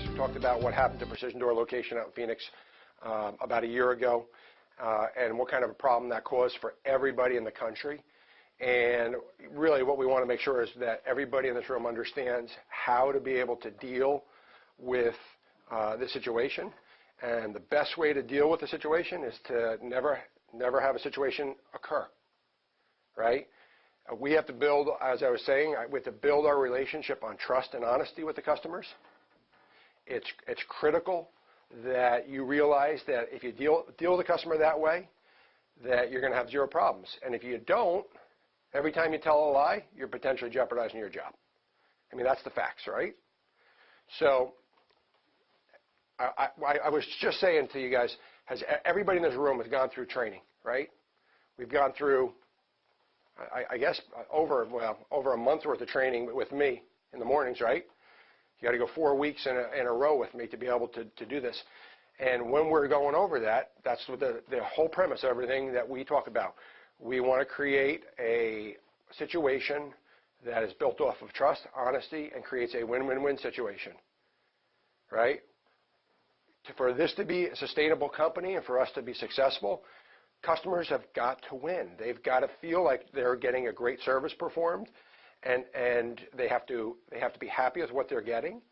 We talked about what happened to Precision Door location out in Phoenix about a year ago, and what kind of a problem that caused for everybody in the country. And really what we want to make sure is that everybody in this room understands how to be able to deal with this situation. And the best way to deal with the situation is to never have a situation occur, right? We have to build, as I was saying, we have to build our relationship on trust and honesty with the customers. It's critical that you realize that if you deal with the customer that way, that you're going to have zero problems. And if you don't, every time you tell a lie, you're potentially jeopardizing your job. I mean, that's the facts, right? So I was just saying to you guys, everybody in this room has gone through training, right? We've gone through, I guess, over a month's worth of training with me in the mornings, right? You got to go 4 weeks in a row with me to be able to do this. And when we're going over that, that's the whole premise of everything that we talk about. We want to create a situation that is built off of trust, honesty, and creates a win-win-win situation, right? For this to be a sustainable company and for us to be successful, customers have got to win. They've got to feel like they're getting a great service performed, and they have to be happy with what they're getting.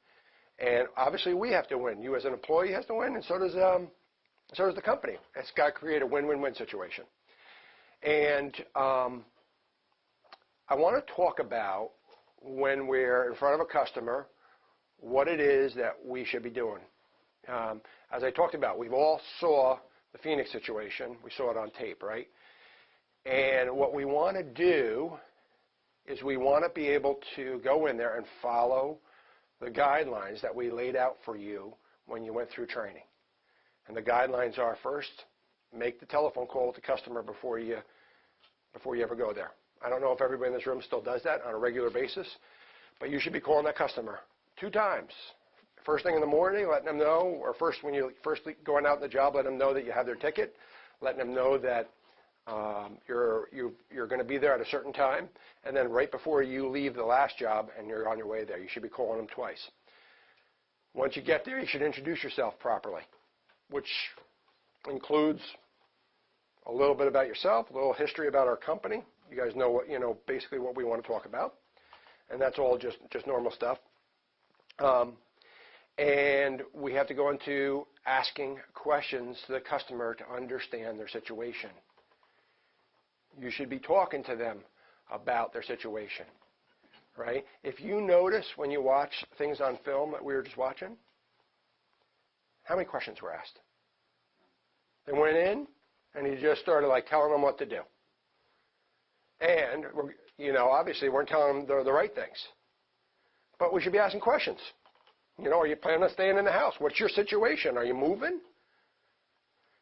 And obviously, we have to win. You as an employee has to win, and so does the company. It's got to create a win-win-win situation. And I want to talk about, when we're in front of a customer, what it is that we should be doing. As I talked about, we've all saw the Phoenix situation. We saw it on tape, right? And what we want to do is we want to be able to go in there and follow the guidelines that we laid out for you when you went through training. And the guidelines are, first, make the telephone call with the customer before you ever go there. I don't know if everybody in this room still does that on a regular basis, but you should be calling that customer 2 times. First thing in the morning, letting them know, or when you're first going out in the job, let them know that you have their ticket, letting them know that you're going to be there at a certain time, and then right before you leave the last job and you're on your way there, you should be calling them twice. Once you get there, you should introduce yourself properly, which includes a little bit about yourself, a little history about our company. You guys know basically what we want to talk about, and that's all just normal stuff. And we have to go into asking questions to the customer to understand their situation. You should be talking to them about their situation, right? If you notice when you watch things on film that we were just watching, how many questions were asked? They went in, and he just started telling them what to do. And, obviously we weren't telling them the right things. But we should be asking questions. Are you planning on staying in the house? What's your situation? Are you moving?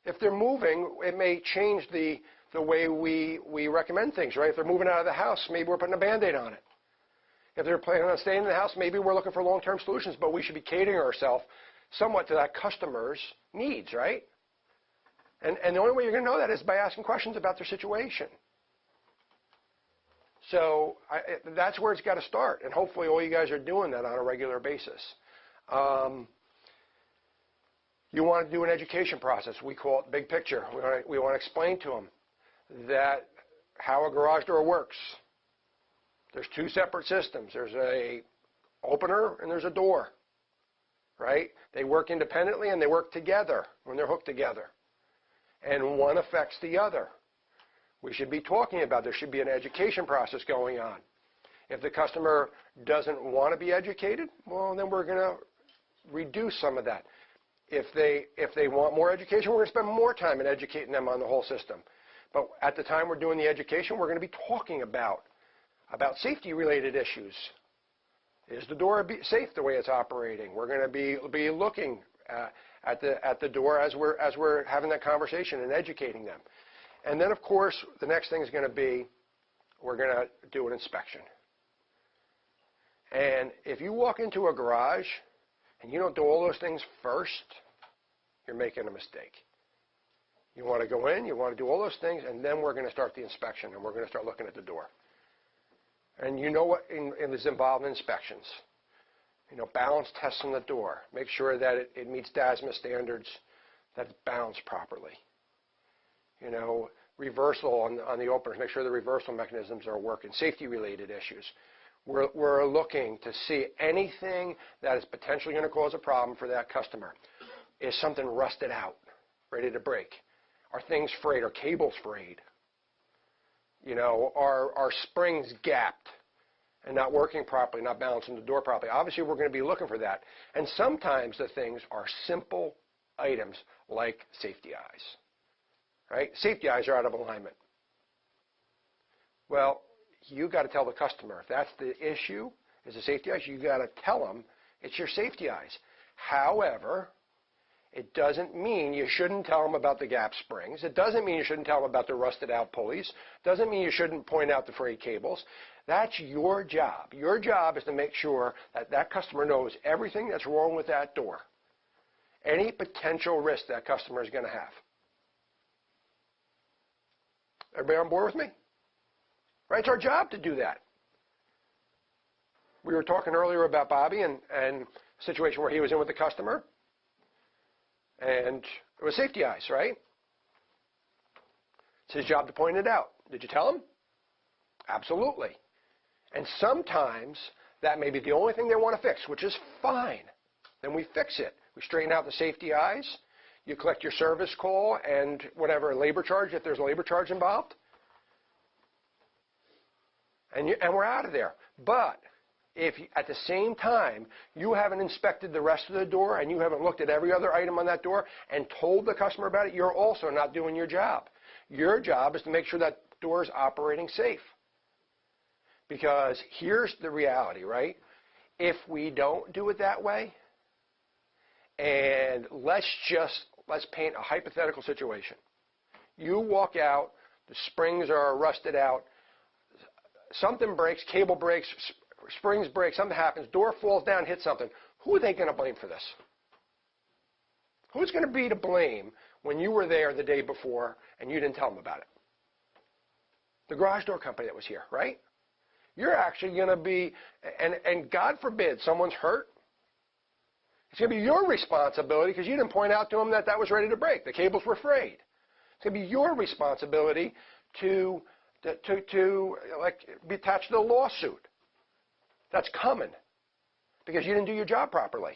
If they're moving, it may change the way we recommend things, right? If they're moving out of the house, maybe we're putting a Band-Aid on it. If they're planning on staying in the house, maybe we're looking for long-term solutions, but we should be catering ourselves somewhat to that customer's needs, right? And the only way you're going to know that is by asking questions about their situation. So that's where it's got to start, and hopefully all you guys are doing that on a regular basis. You want to do an education process. We call it big picture. We want to explain to them that how a garage door works. There's 2 separate systems. There's a opener and there's a door, right? They work independently and they work together when they're hooked together. And one affects the other. We should be talking about, there should be an education process going on. If the customer doesn't want to be educated, well, then we're going to reduce some of that. If they want more education, we're going to spend more time in educating them on the whole system. But at the time we're doing the education, we're going to be talking about safety-related issues. Is the door safe the way it's operating? We're going to be looking at the door as we're having that conversation and educating them. And then, of course, the next thing is going to be, we're going to do an inspection. And if you walk into a garage and you don't do all those things first, you're making a mistake. You want to go in, you want to do all those things, and then we're going to start the inspection, and we're going to start looking at the door. And you know what is involved in inspections. Balance tests on the door. Make sure that it meets DASMA standards, that it's balanced properly. Reversal on the openers. Make sure the reversal mechanisms are working. Safety-related issues. We're looking to see anything that is potentially going to cause a problem for that customer. Is something rusted out, ready to break? Are things frayed? Are cables frayed? Are springs gapped and not working properly, not balancing the door properly? Obviously, we're going to be looking for that. And sometimes the things are simple items like safety eyes. Right? Safety eyes are out of alignment. Well, you got to tell the customer if that's the issue, is the safety eyes. You got to tell them it's your safety eyes. However, it doesn't mean you shouldn't tell them about the gap springs. It doesn't mean you shouldn't tell them about the rusted out pulleys. It doesn't mean you shouldn't point out the frayed cables. That's your job. Your job is to make sure that that customer knows everything that's wrong with that door. Any potential risk that customer is going to have. Everybody on board with me? Right? It's our job to do that. We were talking earlier about Bobby and a situation where he was in with the customer. And it was safety eyes, right? It's his job to point it out. Did you tell him? Absolutely. And sometimes that may be the only thing they want to fix, which is fine. Then we fix it. We straighten out the safety eyes. You collect your service call and whatever labor charge, if there's a labor charge involved. And we're out of there. But if at the same time you haven't inspected the rest of the door and you haven't looked at every other item on that door and told the customer about it, you're also not doing your job. Your job is to make sure that door is operating safe. Because here's the reality, right? If we don't do it that way, and let's paint a hypothetical situation. You walk out, the springs are rusted out, something breaks, cable breaks, springs break, something happens, door falls down, hits something. Who are they going to blame for this? Who's going to be to blame when you were there the day before and you didn't tell them about it? The garage door company that was here, right? You're actually going to be, and God forbid someone's hurt. It's going to be your responsibility because you didn't point out to them that that was ready to break. The cables were frayed. It's going to be your responsibility to be attached to the lawsuit. That's coming because you didn't do your job properly.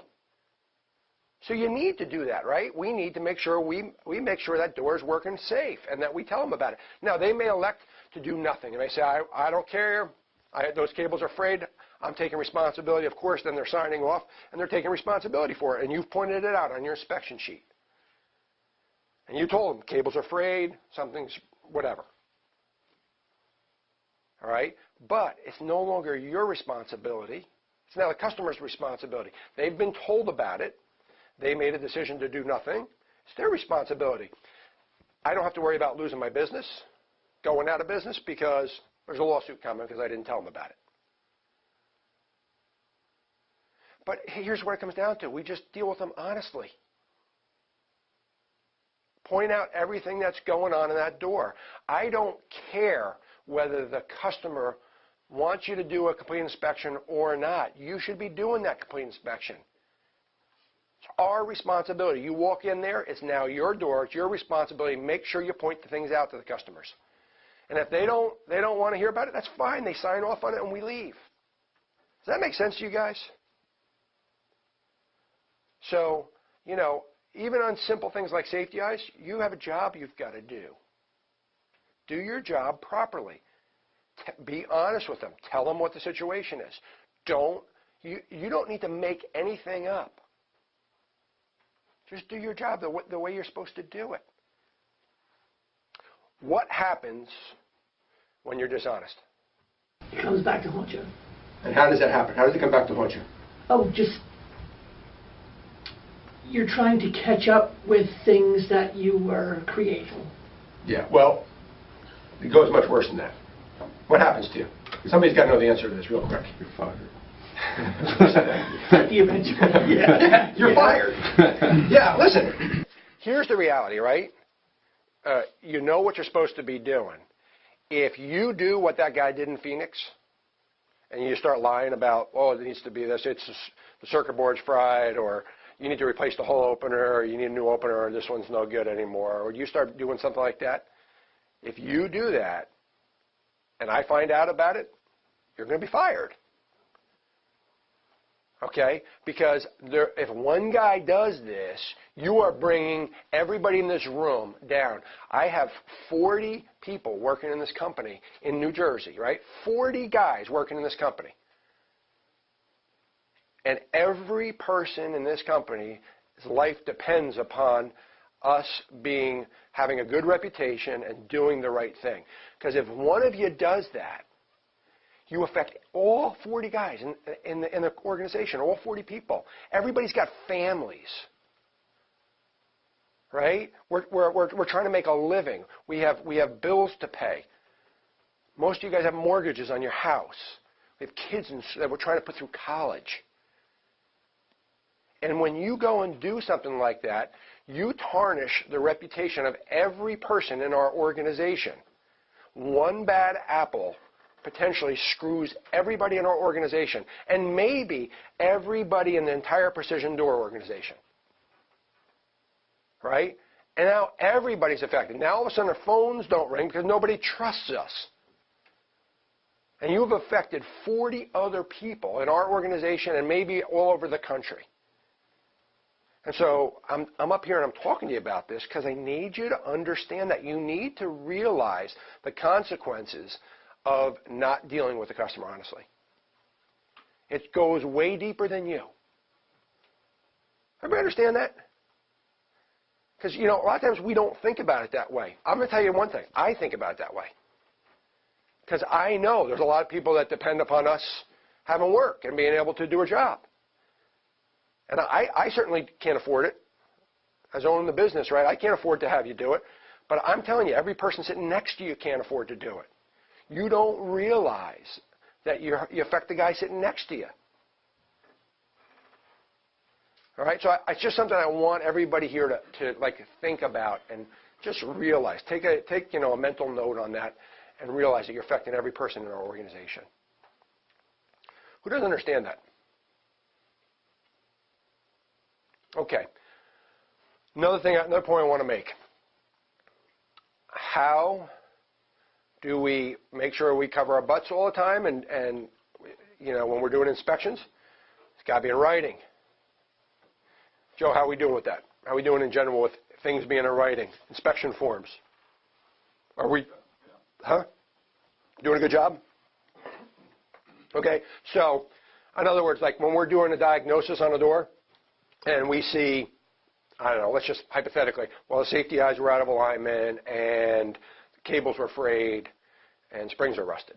So you need to do that, right? We need to make sure we make sure that door is working safe and that we tell them about it. Now, they may elect to do nothing. And they say, I don't care. Those cables are frayed. I'm taking responsibility. Of course, then they're signing off, and they're taking responsibility for it. And you've pointed it out on your inspection sheet. And you told them, cables are frayed, something's whatever. All right? But it's no longer your responsibility. It's now the customer's responsibility. They've been told about it. They made a decision to do nothing. It's their responsibility. I don't have to worry about losing my business, going out of business, because there's a lawsuit coming because I didn't tell them about it. But here's what it comes down to. We just deal with them honestly. Point out everything that's going on in that door. I don't care whether the customer wants you to do a complete inspection or not. You should be doing that complete inspection. It's our responsibility. You walk in there, it's now your door. It's your responsibility. Make sure you point the things out to the customers. And if they don't want to hear about it, that's fine. They sign off on it and we leave. Does that make sense to you guys? So, even on simple things like safety eyes, you have a job you've got to do. Do your job properly. Be honest with them. Tell them what the situation is. You don't need to make anything up. Just do your job the way you're supposed to do it. What happens when you're dishonest? It comes back to haunt you. And how does that happen? How does it come back to haunt you? Oh, just you're trying to catch up with things that you were creating. Yeah, well, it goes much worse than that. What happens to you? Somebody's got to know the answer to this real quick. You're fired. Yeah. You're fired. Yeah, listen. Here's the reality, right? You know what you're supposed to be doing. If you do what that guy did in Phoenix, and you start lying about, oh, it needs to be this, the circuit board's fried, or you need to replace the whole opener, or you need a new opener, or this one's no good anymore, or you start doing something like that, if you do that and I find out about it, you're going to be fired. Okay? Because if one guy does this, you are bringing everybody in this room down. I have 40 people working in this company in New Jersey, right? 40 guys working in this company. And every person in this company's life depends upon us having a good reputation and doing the right thing. Because if one of you does that, you affect all 40 guys in the organization, all 40 people. Everybody's got families, right? We're trying to make a living. We have bills to pay. Most of you guys have mortgages on your house. We have kids that we're trying to put through college. And when you go and do something like that, you tarnish the reputation of every person in our organization. One bad apple potentially screws everybody in our organization, and maybe everybody in the entire Precision Door organization. Right? And now everybody's affected. Now all of a sudden our phones don't ring because nobody trusts us. And you've affected 40 other people in our organization and maybe all over the country. And so I'm up here and I'm talking to you about this because I need you to understand that you need to realize the consequences of not dealing with the customer honestly. It goes way deeper than you. Everybody understand that? Because, a lot of times we don't think about it that way. I'm going to tell you one thing. I think about it that way. Because I know there's a lot of people that depend upon us having work and being able to do a job. And I certainly can't afford it. As owning the business, right? I can't afford to have you do it. But I'm telling you, every person sitting next to you can't afford to do it. You don't realize that you affect the guy sitting next to you. All right? So it's just something I want everybody here to think about and just realize. Take a mental note on that and realize that you're affecting every person in our organization. Who doesn't understand that? Okay. Another point I want to make. How do we make sure we cover our butts all the time and when we're doing inspections? It's got to be in writing. Joe, how are we doing with that? How are we doing in general with things being in writing? Inspection forms. Are we, doing a good job? Okay, so in other words, like when we're doing a diagnosis on a door, and we see, I don't know, let's just hypothetically, well, the safety eyes were out of alignment, and the cables were frayed, and springs are rusted.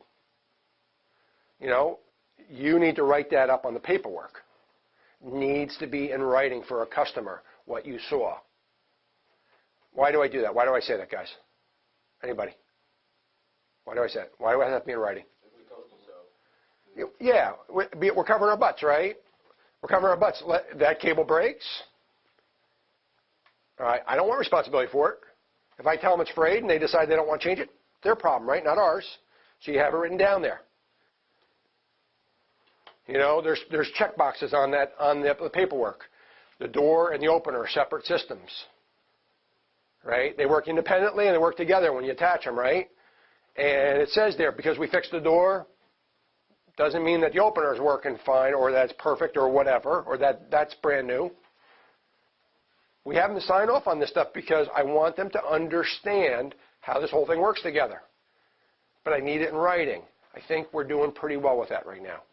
You need to write that up on the paperwork. Needs to be in writing for a customer, what you saw. Why do I do that? Why do I say that, guys? Anybody? Why do I say it? Why do I have to be in writing? Yeah, we're covering our butts, right? We're covering our butts. That cable breaks. All right, I don't want responsibility for it. If I tell them it's frayed and they decide they don't want to change it, their problem, right? Not ours. So you have it written down there. There's check boxes on the paperwork. The door and the opener are separate systems. Right? They work independently and they work together when you attach them, right? And it says there, because we fixed the door, doesn't mean that the opener is working fine or that's perfect or whatever, or that's brand new. We have them to sign off on this stuff because I want them to understand how this whole thing works together. But I need it in writing. I think we're doing pretty well with that right now.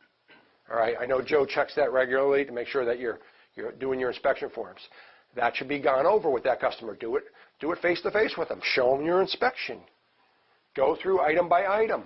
All right, I know Joe checks that regularly to make sure that you're doing your inspection forms. That should be gone over with that customer. Do it face to face with them. Show them your inspection. Go through item by item.